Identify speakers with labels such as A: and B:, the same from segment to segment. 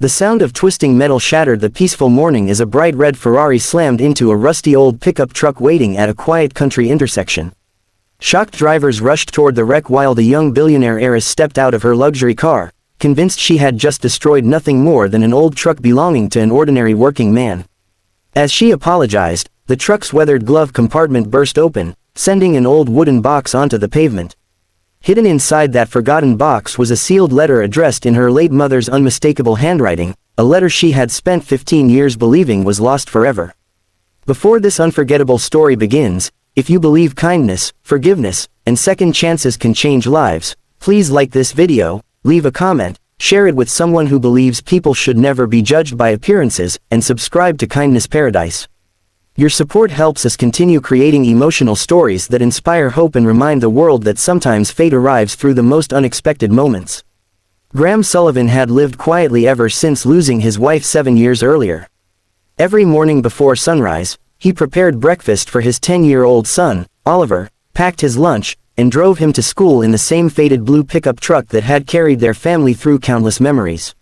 A: The sound of twisting metal shattered the peaceful morning as a bright red Ferrari slammed into a rusty old pickup truck waiting at a quiet country intersection. Shocked drivers rushed toward the wreck while the young billionaire heiress stepped out of her luxury car, convinced she had just destroyed nothing more than an old truck belonging to an ordinary working man. As she apologized, the truck's weathered glove compartment burst open, sending an old wooden box onto the pavement. Hidden inside that forgotten box was a sealed letter addressed in her late mother's unmistakable handwriting, a letter she had spent 15 years believing was lost forever. Before this unforgettable story begins, if you believe kindness, forgiveness, and second chances can change lives, please like this video, leave a comment, share it with someone who believes people should never be judged by appearances, and subscribe to Kindness Paradise. Your support helps us continue creating emotional stories that inspire hope and remind the world that sometimes fate arrives through the most unexpected moments. Graham Sullivan had lived quietly ever since losing his wife 7 years earlier. Every morning before sunrise, he prepared breakfast for his 10-year-old son, Oliver, packed his lunch, and drove him to school in the same faded blue pickup truck that had carried their family through countless memories.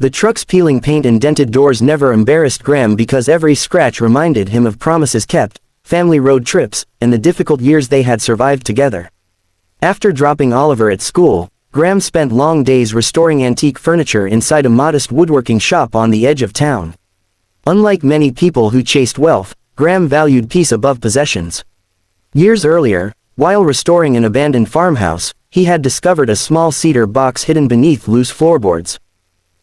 A: The truck's peeling paint and dented doors never embarrassed Graham because every scratch reminded him of promises kept, family road trips, and the difficult years they had survived together. After dropping Oliver at school, Graham spent long days restoring antique furniture inside a modest woodworking shop on the edge of town. Unlike many people who chased wealth, Graham valued peace above possessions. Years earlier, while restoring an abandoned farmhouse, he had discovered a small cedar box hidden beneath loose floorboards.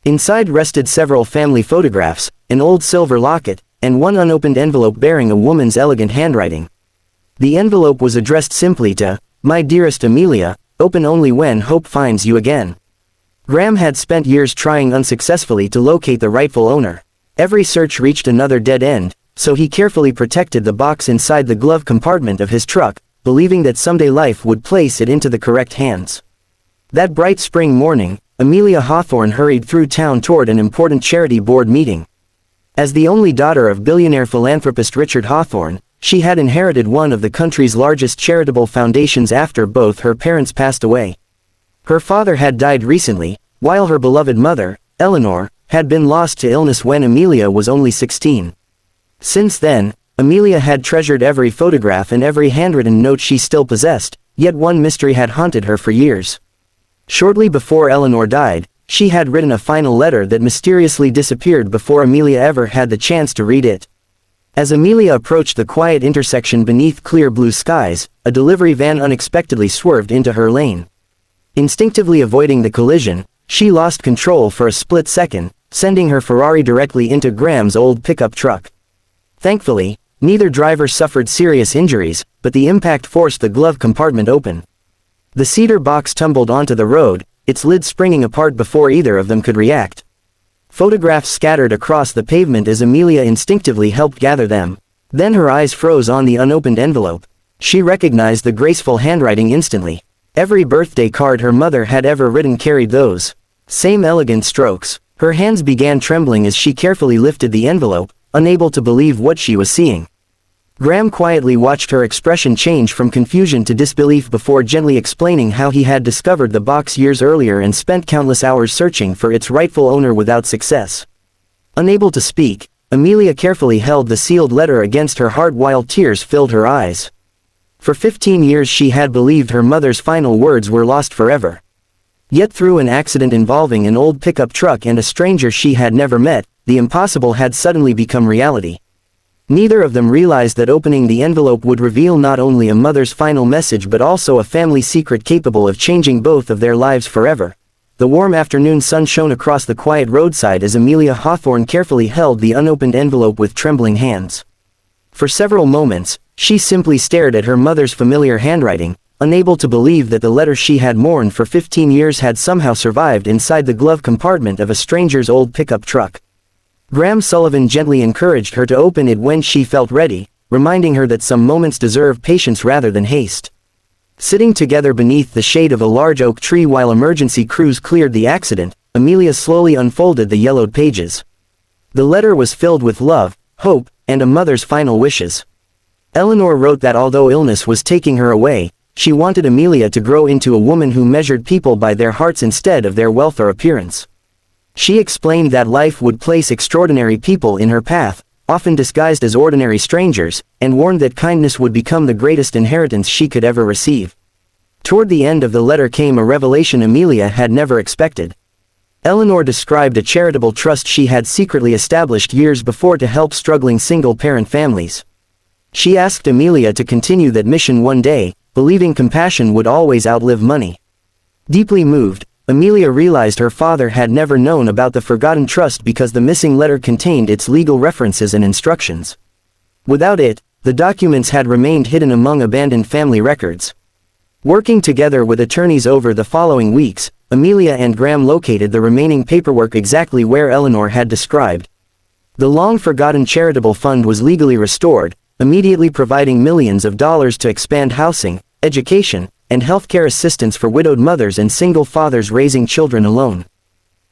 A: Inside rested several family photographs, an old silver locket, and one unopened envelope bearing a woman's elegant handwriting. The envelope was addressed simply to, "My dearest Amelia, open only when hope finds you again." Graham had spent years trying unsuccessfully to locate the rightful owner. Every search reached another dead end, so he carefully protected the box inside the glove compartment of his truck, believing that someday life would place it into the correct hands. That bright spring morning, Amelia Hawthorne hurried through town toward an important charity board meeting. As the only daughter of billionaire philanthropist Richard Hawthorne, she had inherited one of the country's largest charitable foundations after both her parents passed away. Her father had died recently, while her beloved mother, Eleanor, had been lost to illness when Amelia was only 16. Since then, Amelia had treasured every photograph and every handwritten note she still possessed, yet one mystery had haunted her for years. Shortly before Eleanor died, she had written a final letter that mysteriously disappeared before Amelia ever had the chance to read it. As Amelia approached the quiet intersection beneath clear blue skies, a delivery van unexpectedly swerved into her lane. Instinctively avoiding the collision, she lost control for a split second, sending her Ferrari directly into Graham's old pickup truck. Thankfully, neither driver suffered serious injuries, but the impact forced the glove compartment open. The cedar box tumbled onto the road, its lid springing apart before either of them could react. Photographs scattered across the pavement as Amelia instinctively helped gather them. Then her eyes froze on the unopened envelope. She recognized the graceful handwriting instantly. Every birthday card her mother had ever written carried those same elegant strokes. Her hands began trembling as she carefully lifted the envelope, unable to believe what she was seeing. Graham quietly watched her expression change from confusion to disbelief before gently explaining how he had discovered the box years earlier and spent countless hours searching for its rightful owner without success. Unable to speak, Amelia carefully held the sealed letter against her heart while tears filled her eyes. For 15 years she had believed her mother's final words were lost forever. Yet through an accident involving an old pickup truck and a stranger she had never met, the impossible had suddenly become reality. Neither of them realized that opening the envelope would reveal not only a mother's final message but also a family secret capable of changing both of their lives forever. The warm afternoon sun shone across the quiet roadside as Amelia Hawthorne carefully held the unopened envelope with trembling hands. For several moments, she simply stared at her mother's familiar handwriting, unable to believe that the letter she had mourned for 15 years had somehow survived inside the glove compartment of a stranger's old pickup truck. Graham Sullivan gently encouraged her to open it when she felt ready, reminding her that some moments deserve patience rather than haste. Sitting together beneath the shade of a large oak tree while emergency crews cleared the accident, Amelia slowly unfolded the yellowed pages. The letter was filled with love, hope, and a mother's final wishes. Eleanor wrote that although illness was taking her away, she wanted Amelia to grow into a woman who measured people by their hearts instead of their wealth or appearance. She explained that life would place extraordinary people in her path, often disguised as ordinary strangers, and warned that kindness would become the greatest inheritance she could ever receive. Toward the end of the letter came a revelation Amelia had never expected. Eleanor described a charitable trust she had secretly established years before to help struggling single-parent families. She asked Amelia to continue that mission one day, believing compassion would always outlive money. Deeply moved, Amelia realized her father had never known about the forgotten trust because the missing letter contained its legal references and instructions. Without it, the documents had remained hidden among abandoned family records. Working together with attorneys over the following weeks, Amelia and Graham located the remaining paperwork exactly where Eleanor had described. The long-forgotten charitable fund was legally restored, immediately providing millions of dollars to expand housing, education, and healthcare assistance for widowed mothers and single fathers raising children alone.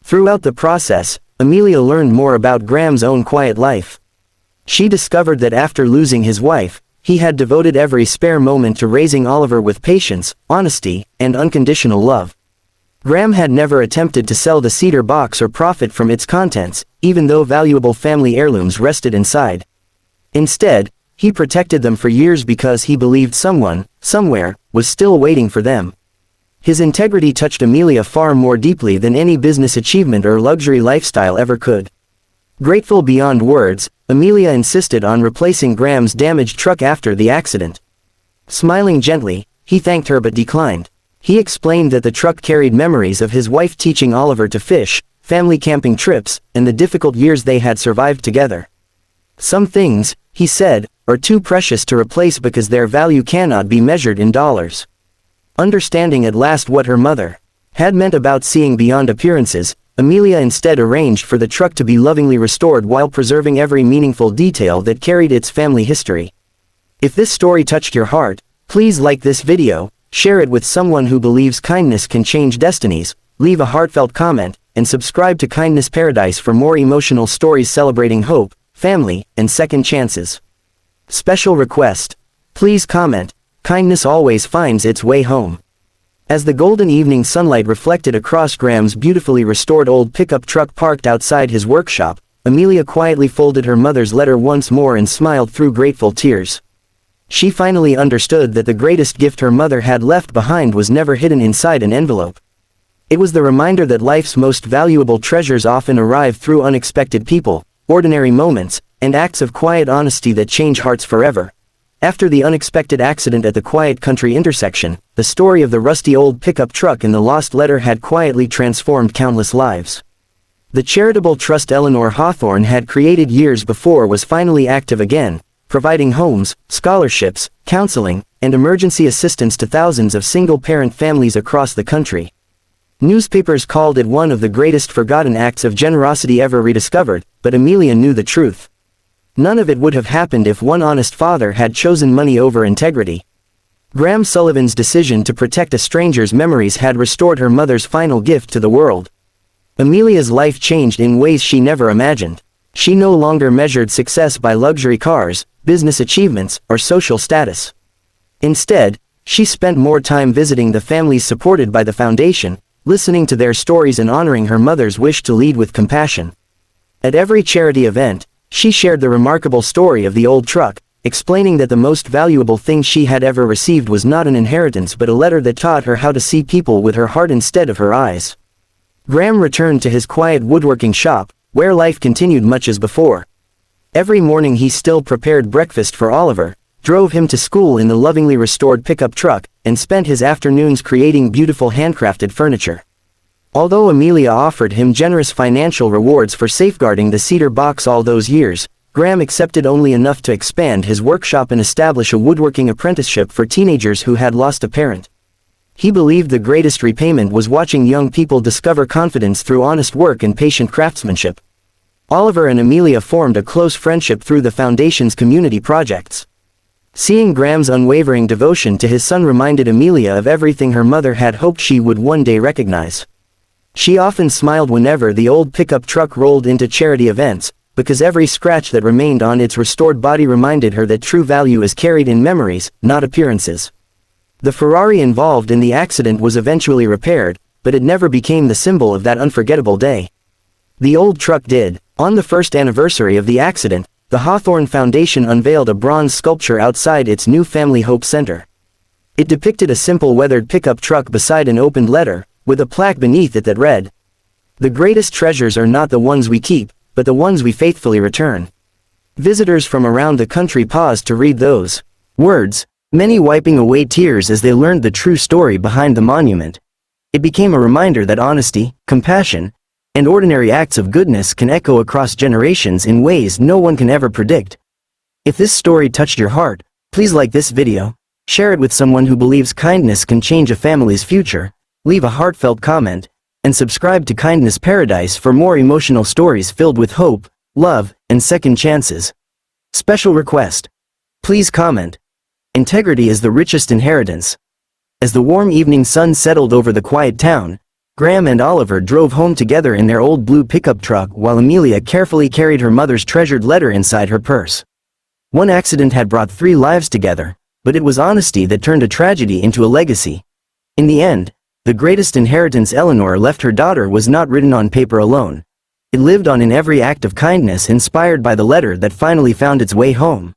A: Throughout the process, Amelia learned more about Graham's own quiet life. She discovered that after losing his wife, he had devoted every spare moment to raising Oliver with patience, honesty, and unconditional love. Graham had never attempted to sell the cedar box or profit from its contents, even though valuable family heirlooms rested inside. Instead, he protected them for years because he believed someone, somewhere, was still waiting for them. His integrity touched Amelia far more deeply than any business achievement or luxury lifestyle ever could. Grateful beyond words, Amelia insisted on replacing Graham's damaged truck after the accident. Smiling gently, he thanked her but declined. He explained that the truck carried memories of his wife teaching Oliver to fish, family camping trips, and the difficult years they had survived together. Some things, he said, are too precious to replace because their value cannot be measured in dollars. Understanding at last what her mother had meant about seeing beyond appearances, Amelia instead arranged for the truck to be lovingly restored while preserving every meaningful detail that carried its family history. If this story touched your heart, please like this video, share it with someone who believes kindness can change destinies, leave a heartfelt comment, and subscribe to Kindness Paradise for more emotional stories celebrating hope, family, and second chances. Special request. Please comment, kindness always finds its way home. As the golden evening sunlight reflected across Graham's beautifully restored old pickup truck parked outside his workshop, Amelia quietly folded her mother's letter once more and smiled through grateful tears. She finally understood that the greatest gift her mother had left behind was never hidden inside an envelope. It was the reminder that life's most valuable treasures often arrive through unexpected people, ordinary moments, and acts of quiet honesty that change hearts forever. After the unexpected accident at the quiet country intersection, the story of the rusty old pickup truck and the lost letter had quietly transformed countless lives. The charitable trust Eleanor Hawthorne had created years before was finally active again, providing homes, scholarships, counseling, and emergency assistance to thousands of single-parent families across the country. Newspapers called it one of the greatest forgotten acts of generosity ever rediscovered, but Amelia knew the truth. None of it would have happened if one honest father had chosen money over integrity. Graham Sullivan's decision to protect a stranger's memories had restored her mother's final gift to the world. Amelia's life changed in ways she never imagined. She no longer measured success by luxury cars, business achievements, or social status. Instead, she spent more time visiting the families supported by the foundation, listening to their stories and honoring her mother's wish to lead with compassion. At every charity event, she shared the remarkable story of the old truck, explaining that the most valuable thing she had ever received was not an inheritance but a letter that taught her how to see people with her heart instead of her eyes. Graham returned to his quiet woodworking shop, where life continued much as before. Every morning he still prepared breakfast for Oliver, drove him to school in the lovingly restored pickup truck, and spent his afternoons creating beautiful handcrafted furniture. Although Amelia offered him generous financial rewards for safeguarding the cedar box all those years, Graham accepted only enough to expand his workshop and establish a woodworking apprenticeship for teenagers who had lost a parent. He believed the greatest repayment was watching young people discover confidence through honest work and patient craftsmanship. Oliver and Amelia formed a close friendship through the foundation's community projects. Seeing Graham's unwavering devotion to his son reminded Amelia of everything her mother had hoped she would one day recognize. She often smiled whenever the old pickup truck rolled into charity events, because every scratch that remained on its restored body reminded her that true value is carried in memories, not appearances. The Ferrari involved in the accident was eventually repaired, but it never became the symbol of that unforgettable day. The old truck did. On the first anniversary of the accident, the Hawthorne Foundation unveiled a bronze sculpture outside its new Family Hope Center. It depicted a simple weathered pickup truck beside an opened letter, with a plaque beneath it that read, "The greatest treasures are not the ones we keep, but the ones we faithfully return." Visitors from around the country paused to read those words, many wiping away tears as they learned the true story behind the monument. It became a reminder that honesty, compassion, and ordinary acts of goodness can echo across generations in ways no one can ever predict. If this story touched your heart, please like this video, share it with someone who believes kindness can change a family's future, leave a heartfelt comment, and subscribe to Kindness Paradise for more emotional stories filled with hope, love, and second chances. Special request. Please comment. Integrity is the richest inheritance. As the warm evening sun settled over the quiet town, Graham and Oliver drove home together in their old blue pickup truck while Amelia carefully carried her mother's treasured letter inside her purse. One accident had brought 3 lives together, but it was honesty that turned a tragedy into a legacy. In the end, the greatest inheritance Eleanor left her daughter was not written on paper alone. It lived on in every act of kindness inspired by the letter that finally found its way home.